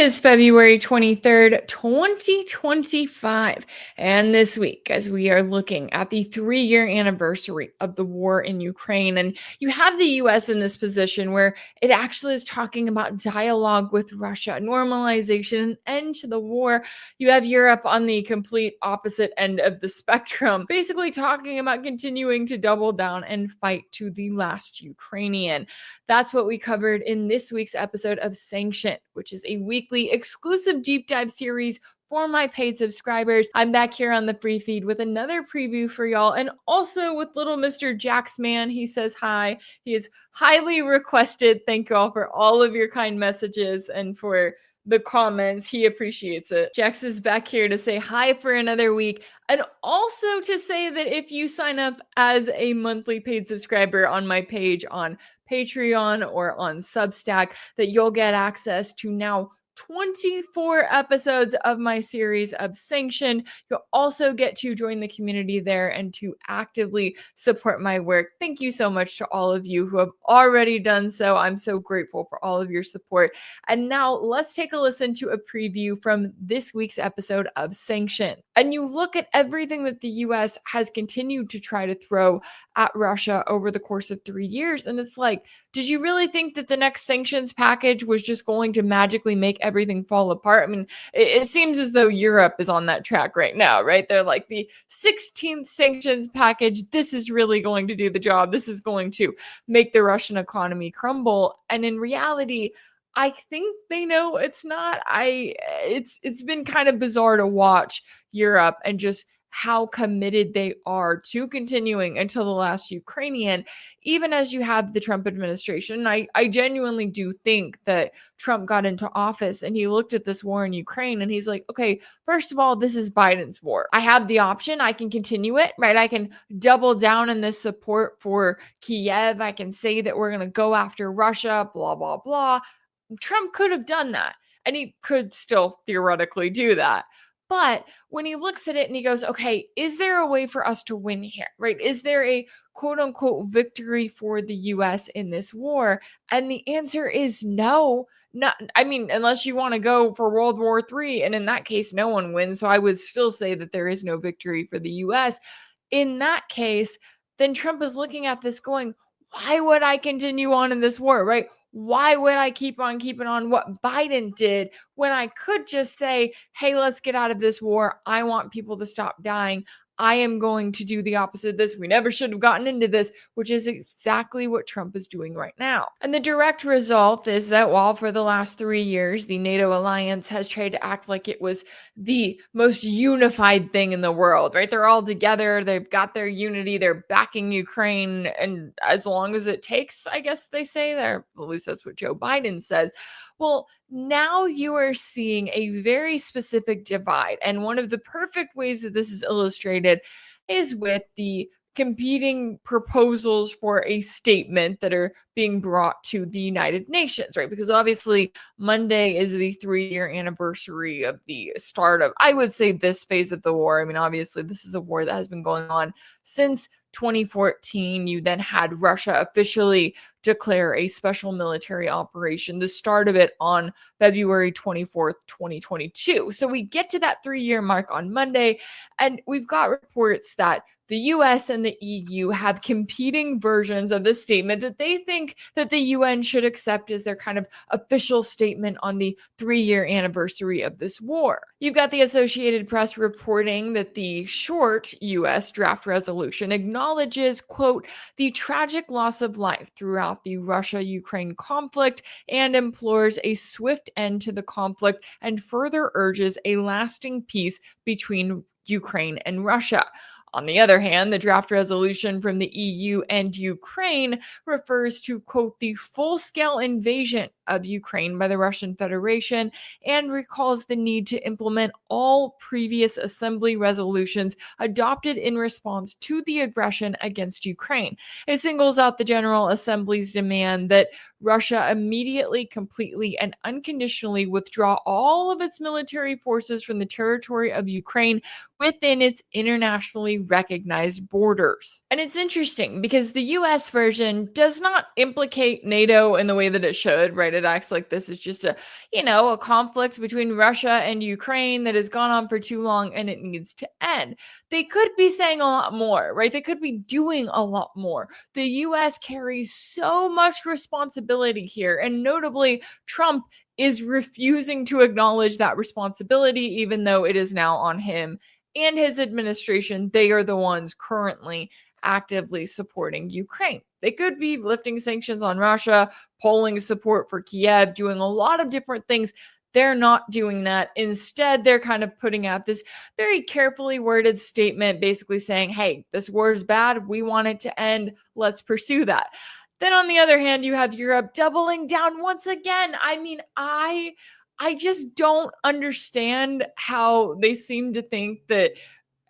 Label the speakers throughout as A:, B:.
A: is February 23rd, 2025. And this week, as we are looking at the 3-year anniversary of the war in Ukraine, and you have the US in this position where it actually is talking about dialogue with Russia, normalization, an end to the war. You have Europe on the complete opposite end of the spectrum, basically talking about continuing to double down and fight to the last Ukrainian. That's what we covered in this week's episode of Sanctioned, which is a weekly exclusive deep dive series for my paid subscribers. I'm back here on the free feed with another preview for y'all, and also with little Mr. Jaxman. He says hi. He is highly requested. Thank you all for all of your kind messages and for the comments. He appreciates it. Jax is back here to say hi for another week, and also to say that if you sign up as a monthly paid subscriber on my page on Patreon or on Substack, that you'll get access to now 24 episodes of my series of Sanctioned. You'll also get to join the community there and to actively support my work. Thank you so much to all of you who have already done so. I'm so grateful for all of your support. And now let's take a listen to a preview from this week's episode of Sanctioned. And you look at everything that the US has continued to try to throw at Russia over the course of 3 years. And it's like, did you really think that the next sanctions package was just going to magically make everything fall apart? I mean, it seems as though Europe is on that track right now, right? They're like, the 16th sanctions package, this is really going to do the job. This is going to make the Russian economy crumble. And in reality, I think they know it's not. It's been kind of bizarre to watch Europe and just how committed they are to continuing until the last Ukrainian, even as you have the Trump administration. I genuinely do think that Trump got into office and he looked at this war in Ukraine and he's like, okay, first of all, this is Biden's war. I have the option. I can continue it, right? I can double down in this support for Kiev. I can say that we're going to go after Russia, blah, blah, blah. Trump could have done that, and he could still theoretically do that. But when he looks at it and he goes, okay, is there a way for us to win here, right? Is there a quote unquote victory for the US in this war? And the answer is no. Not, I mean, unless you want to go for World War III, and in that case, no one wins. So I would still say that there is no victory for the US. In that case, then Trump is looking at this going, why would I continue on in this war, right? Why would I keep on keeping on what Biden did when I could just say, hey, let's get out of this war. I want people to stop dying. I am going to do the opposite of this. We never should have gotten into this, which is exactly what Trump is doing right now. And the direct result is that while for the last 3 years, the NATO alliance has tried to act like it was the most unified thing in the world, right? They're all together. They've got their unity. They're backing Ukraine. And as long as it takes, I guess they say there, at least that's what Joe Biden says. Well, now you are seeing a very specific divide. And one of the perfect ways that this is illustrated is with the competing proposals for a statement that are being brought to the United Nations, right? Because obviously Monday is the 3-year anniversary of the start of, I would say, this phase of the war. I mean, obviously this is a war that has been going on since 2014. You then had Russia officially declare a special military operation, the start of it on February 24th, 2022. So we get to that 3-year mark on Monday, and we've got reports that the US and the EU have competing versions of the statement that they think that the UN should accept as their kind of official statement on the 3-year anniversary of this war. You've got the Associated Press reporting that the short US draft resolution acknowledges, quote, the tragic loss of life throughout the Russia-Ukraine conflict and implores a swift end to the conflict and further urges a lasting peace between Ukraine and Russia. On the other hand, the draft resolution from the EU and Ukraine refers to, quote, the full-scale invasion of Ukraine by the Russian Federation and recalls the need to implement all previous assembly resolutions adopted in response to the aggression against Ukraine. It singles out the General Assembly's demand that Russia immediately, completely, and unconditionally withdraw all of its military forces from the territory of Ukraine within its internationally recognized borders. And it's interesting because the US version does not implicate NATO in the way that it should, right? right? It acts like this is just a conflict between Russia and Ukraine that has gone on for too long and it needs to end. They could be saying a lot more, right? They could be doing a lot more. The US carries so much responsibility here, and notably, Trump is refusing to acknowledge that responsibility, even though it is now on him and his administration. They are the ones currently actively supporting Ukraine. They could be lifting sanctions on Russia, polling support for Kiev, doing a lot of different things. They're not doing that. Instead, they're kind of putting out this very carefully worded statement, basically saying, hey, this war is bad. We want it to end. Let's pursue that. Then on the other hand, you have Europe doubling down once again. I mean, I just don't understand how they seem to think that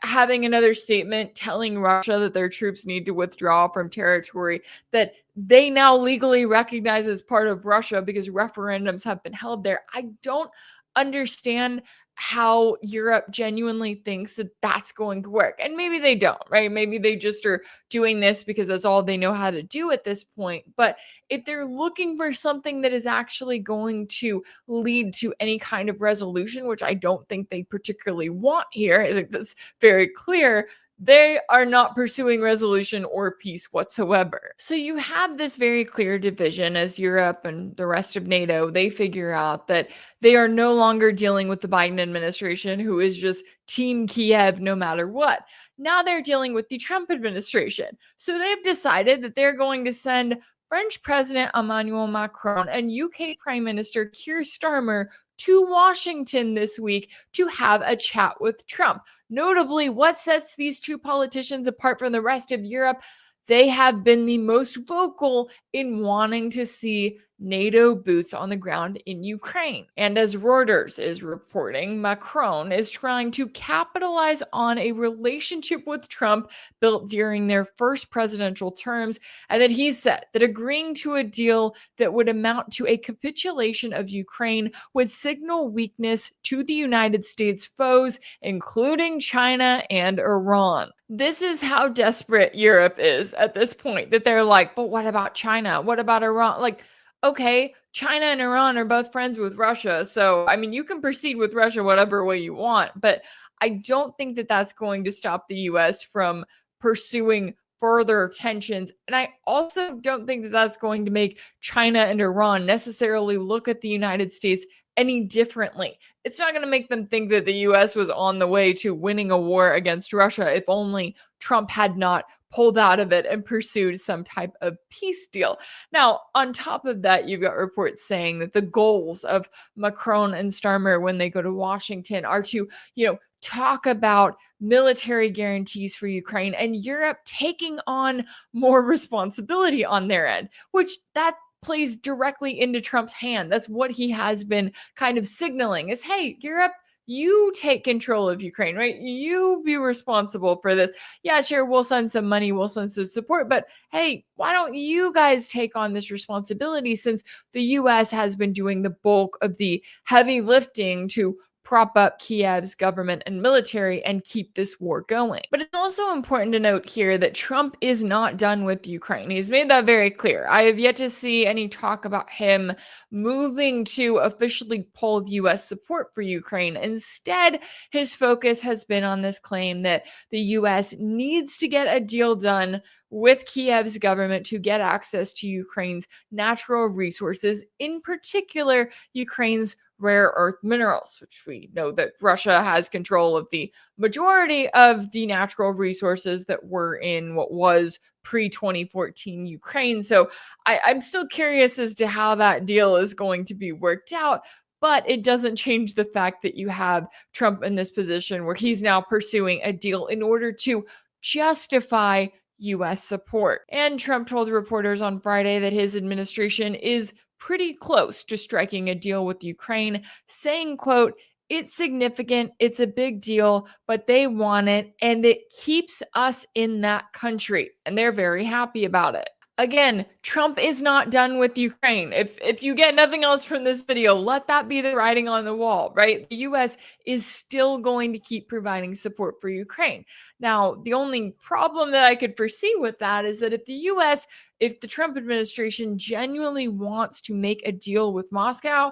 A: having another statement telling Russia that their troops need to withdraw from territory that they now legally recognize as part of Russia because referendums have been held there. I don't understand how Europe genuinely thinks that that's going to work. And maybe they don't, right? Maybe they just are doing this because that's all they know how to do at this point. But if they're looking for something that is actually going to lead to any kind of resolution, which I don't think they particularly want here, I think that's very clear. They are not pursuing resolution or peace whatsoever. So you have this very clear division as Europe and the rest of NATO, they figure out that they are no longer dealing with the Biden administration, who is just Team Kiev no matter what. Now they're dealing with the Trump administration. So they've decided that they're going to send French President Emmanuel Macron and UK Prime Minister Keir Starmer to Washington this week to have a chat with Trump. Notably, what sets these two politicians apart from the rest of Europe? They have been the most vocal in wanting to see NATO boots on the ground in Ukraine. And as Reuters is reporting, Macron is trying to capitalize on a relationship with Trump built during their first presidential terms, and that he said that agreeing to a deal that would amount to a capitulation of Ukraine would signal weakness to the United States foes, including China and Iran. This is how desperate Europe is at this point, that they're like, but what about China? What about Iran? Like, okay, China and Iran are both friends with Russia. So, I mean, you can proceed with Russia whatever way you want, but I don't think that that's going to stop the US from pursuing further tensions. And I also don't think that that's going to make China and Iran necessarily look at the United States any differently. It's not going to make them think that the US was on the way to winning a war against Russia if only Trump had not pulled out of it and pursued some type of peace deal. Now, on top of that, you've got reports saying that the goals of Macron and Starmer when they go to Washington are to, talk about military guarantees for Ukraine and Europe taking on more responsibility on their end, which that plays directly into Trump's hand. That's what he has been kind of signaling is, hey, Europe, you take control of Ukraine, right? You be responsible for this. Yeah, sure, we'll send some money, we'll send some support, but hey, why don't you guys take on this responsibility since the US has been doing the bulk of the heavy lifting to prop up Kiev's government and military and keep this war going. But it's also important to note here that Trump is not done with Ukraine. He's made that very clear. I have yet to see any talk about him moving to officially pull US support for Ukraine. Instead, his focus has been on this claim that the US needs to get a deal done with Kiev's government to get access to Ukraine's natural resources, in particular, Ukraine's rare earth minerals, which we know that Russia has control of the majority of the natural resources that were in what was pre-2014 Ukraine. So I'm still curious as to how that deal is going to be worked out. But it doesn't change the fact that you have Trump in this position where he's now pursuing a deal in order to justify US support. And Trump told reporters on Friday that his administration is pretty close to striking a deal with Ukraine, saying, quote, it's significant, it's a big deal, but they want it, and it keeps us in that country, and they're very happy about it. Again, Trump is not done with Ukraine. If you get nothing else from this video, let that be the writing on the wall, right? The US is still going to keep providing support for Ukraine. Now, the only problem that I could foresee with that is that if the Trump administration genuinely wants to make a deal with Moscow,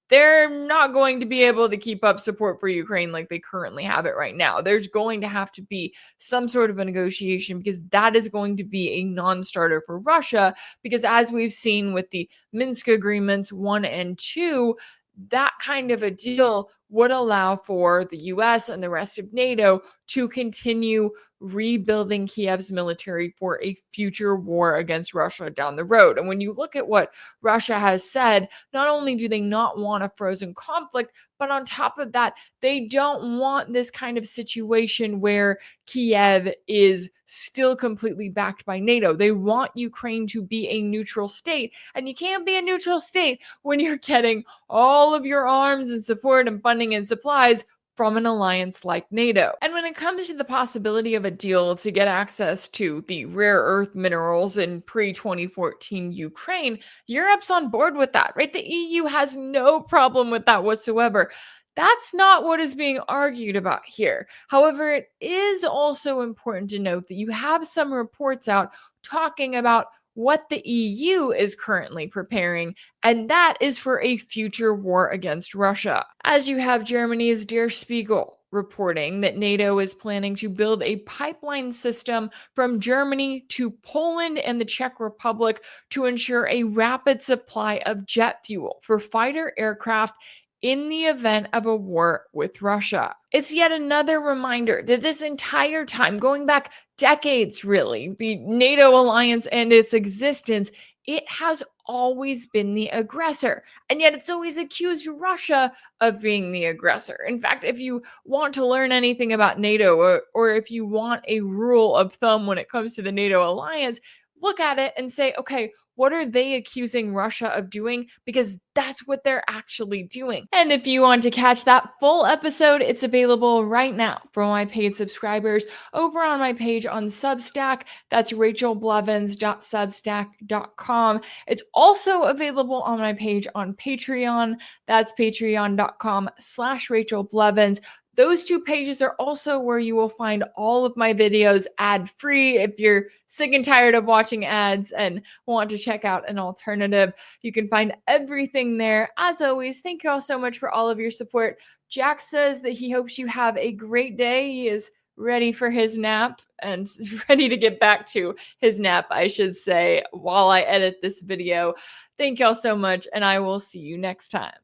A: they're not going to be able to keep up support for Ukraine like they currently have it right now. There's going to have to be some sort of a negotiation, because that is going to be a non-starter for Russia, because as we've seen with the Minsk agreements 1 and 2, that kind of a deal would allow for the US and the rest of NATO to continue rebuilding Kiev's military for a future war against Russia down the road. And when you look at what Russia has said, not only do they not want a frozen conflict, but on top of that, they don't want this kind of situation where Kiev is still completely backed by NATO. They want Ukraine to be a neutral state. And you can't be a neutral state when you're getting all of your arms and support and funding and supplies from an alliance like NATO. And when it comes to the possibility of a deal to get access to the rare earth minerals in pre-2014 Ukraine, Europe's on board with that, right? The EU has no problem with that whatsoever. That's not what is being argued about here. However, it is also important to note that you have some reports out talking about what the EU is currently preparing, and that is for a future war against Russia. As you have Germany's Der Spiegel reporting that NATO is planning to build a pipeline system from Germany to Poland and the Czech Republic to ensure a rapid supply of jet fuel for fighter aircraft in the event of a war with Russia. It's yet another reminder that this entire time, going back decades really, the NATO alliance and its existence, it has always been the aggressor. And yet it's always accused Russia of being the aggressor. In fact, if you want to learn anything about NATO, or if you want a rule of thumb when it comes to the NATO alliance, look at it and say, okay, what are they accusing Russia of doing? Because that's what they're actually doing. And if you want to catch that full episode, it's available right now for my paid subscribers over on my page on Substack. That's rachelblevins.substack.com. It's also available on my page on Patreon. That's patreon.com/rachelblevins. Those two pages are also where you will find all of my videos ad-free. If you're sick and tired of watching ads and want to check out an alternative, you can find everything there. As always, thank you all so much for all of your support. Jack says that he hopes you have a great day. He is ready for his nap and ready to get back to his nap, I should say, while I edit this video. Thank you all so much, and I will see you next time.